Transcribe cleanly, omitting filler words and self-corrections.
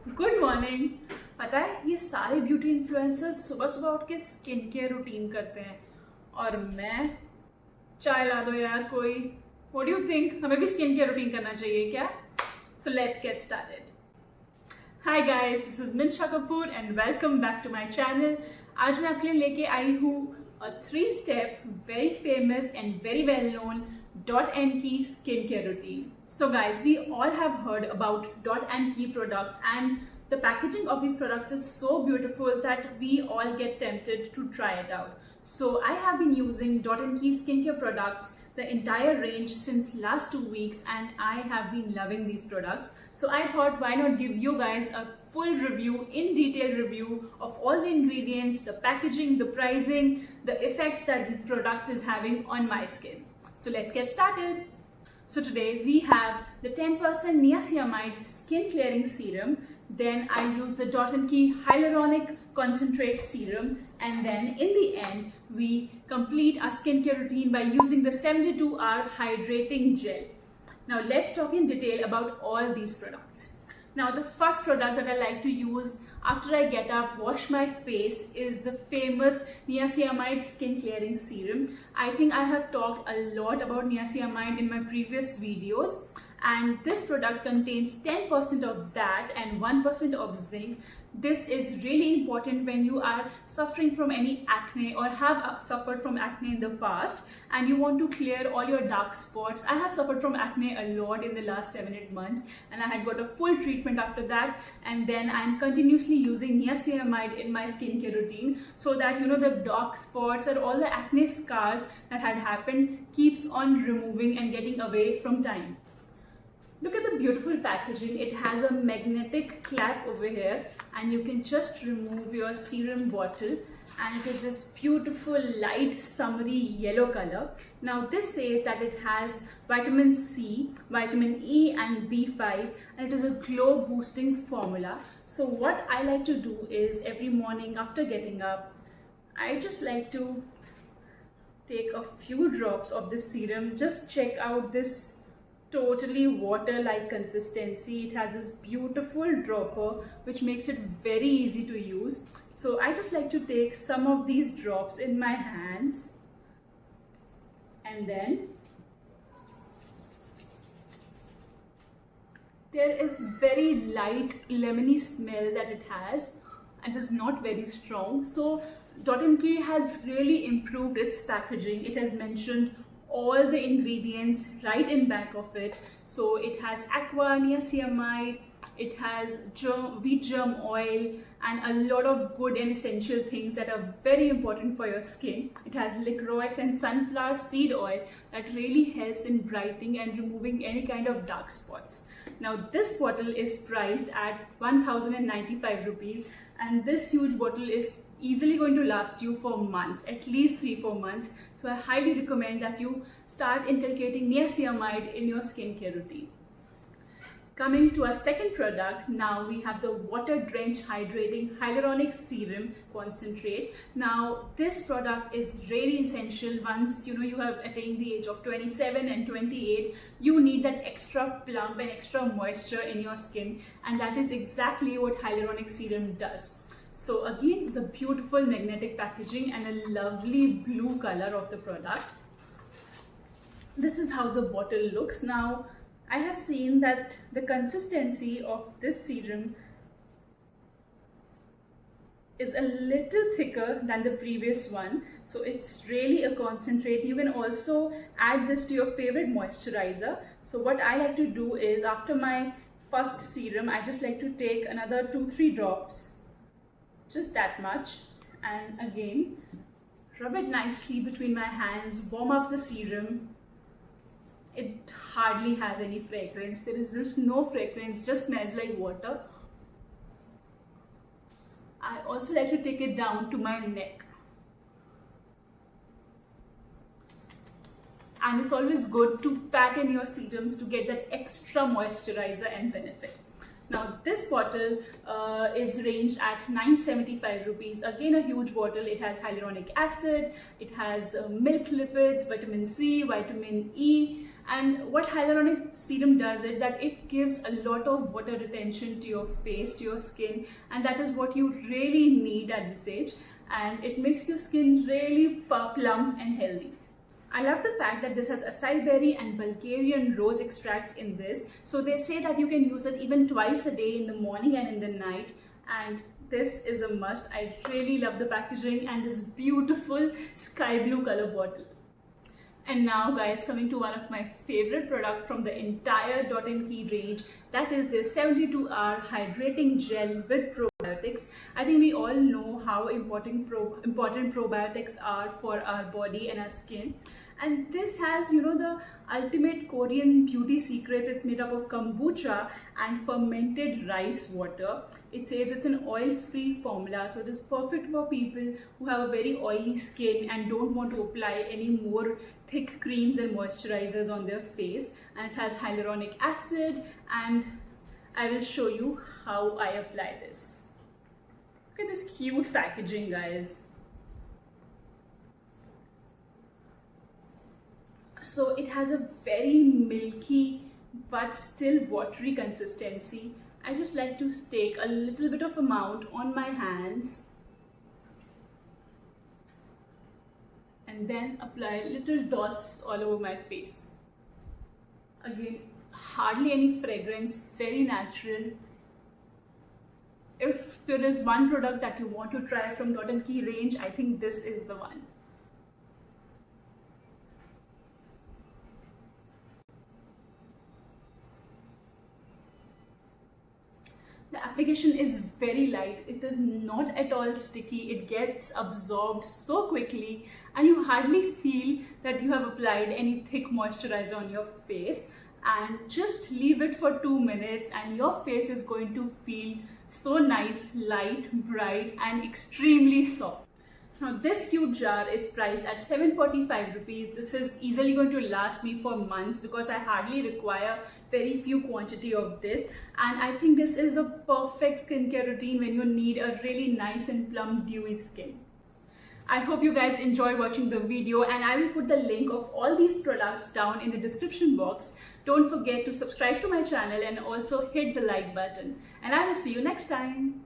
Good morning. पता है ये सारे ब्यूटी इन्फ्लुएंसर्स सुबह सुबह उठ के स्किन केयर रूटीन करते हैं और मैं चाय ला दो यार कोई। व्हाट डू यू थिंक, हमें भी स्किन केयर रूटीन करना चाहिए क्या? So let's get started. Hi guys, this is Minsha Kapoor and welcome back to my channel. आज मैं आपके लिए लेके आई हूँ a 3-step very famous and very well known Dot and Key skincare routine. So guys, we all have heard about Dot and Key products, and the packaging of these products is so beautiful that we all get tempted to try it out. So I have been using Dot and Key skincare products, the entire range, since last 2 weeks, and I have been loving these products. So I thought, why not give you guys a full review, in detail review of all the ingredients, the packaging, the pricing, the effects that these products is having on my skin. So let's get started. So today we have the 10% niacinamide skin clearing serum, then I use the Dot and Key hyaluronic concentrate serum, and then in the end we complete our skincare routine by using the 72-hour hydrating gel. Now let's talk in detail about all these products. Now the first product that I like to use after I get up, wash my face, is the famous niacinamide skin clearing serum. I think I have talked a lot about niacinamide in my previous videos, and this product contains 10% of that and 1% of zinc. This is really important when you are suffering from any acne or have suffered from acne in the past and you want to clear all your dark spots. I have suffered from acne a lot in the last 7-8 months, and I had got a full treatment after that, and then I'm continuously using niacinamide in my skincare routine so that the dark spots or all the acne scars that had happened keeps on removing and getting away from time. Look at the beautiful packaging. It has a magnetic clap over here, and you can just remove your serum bottle, and it is this beautiful light summery yellow color. Now this says that it has vitamin C, vitamin E and B5, and it is a glow boosting formula. So what I like to do is every morning after getting up, I just like to take a few drops of this serum. Just check out this totally water-like consistency. It has this beautiful dropper which makes it very easy to use. So I just like to take some of these drops in my hands, and then there is very light lemony smell that it has, and is not very strong. So Dot and Key has really improved its packaging. It has mentioned all the ingredients right in back of it. So it has aqua, niacinamide, it has wheat germ oil, and a lot of good and essential things that are very important for your skin. It has licorice and sunflower seed oil that really helps in brightening and removing any kind of dark spots. Now this bottle is priced at 1095 rupees, and this huge bottle is easily going to last you for months, at least 3-4 months. So I highly recommend that you start inculcating niacinamide in your skincare routine. Coming to our second product, now we have the water drenched hydrating hyaluronic serum concentrate. Now this product is really essential once you have attained the age of 27 and 28. You need that extra plump and extra moisture in your skin, and that is exactly what hyaluronic serum does. So again, the beautiful magnetic packaging and a lovely blue color of the product. This is how the bottle looks. Now I have seen that the consistency of this serum is a little thicker than the previous one, so it's really a concentrate. You can also add this to your favorite moisturizer. So what I like to do is, after my first serum, I just like to take another 2-3 drops, just that much, and again rub it nicely between my hands, warm up the serum. It hardly has any fragrance. There is just no fragrance, just smells like water. I also like to take it down to my neck, and it's always good to pack in your serums to get that extra moisturizer and benefit. Now this bottle is ranged at 975 rupees. Again, a huge bottle. It has hyaluronic acid, it has milk lipids, vitamin C, vitamin E. And what hyaluronic serum does is that it gives a lot of water retention to your face, to your skin, and that is what you really need at this age. And it makes your skin really plump and healthy. I love the fact that this has acai berry and Bulgarian rose extracts in this. So they say that you can use it even twice a day, in the morning and in the night. And this is a must. I really love the packaging and this beautiful sky blue color bottle. And now guys, coming to one of my favorite products from the entire Dot & Key range, that is the 72-hour hydrating gel with probiotics. I think we all know how important probiotics are for our body and our skin. And this has, the ultimate Korean beauty secrets. It's made up of kombucha and fermented rice water. It says it's an oil-free formula, so it is perfect for people who have a very oily skin and don't want to apply any more thick creams and moisturizers on their face. And it has hyaluronic acid, and I will show you how I apply this. Look at this cute packaging, guys. So it has a very milky but still watery consistency. I just like to take a little bit of amount on my hands and then apply little dots all over my face. Again, hardly any fragrance, very natural. If there is one product that you want to try from Dot & Key range, I think this is the one. The application is very light. It is not at all sticky. It gets absorbed so quickly and you hardly feel that you have applied any thick moisturizer on your face. And just leave it for 2 minutes and your face is going to feel so nice, light, bright and extremely soft. Now this cute jar is priced at 745 rupees. This is easily going to last me for months because I hardly require very few quantity of this. And I think this is the perfect skincare routine when you need a really nice and plump, dewy skin. I hope you guys enjoyed watching the video, and I will put the link of all these products down in the description box. Don't forget to subscribe to my channel and also hit the like button. And I will see you next time.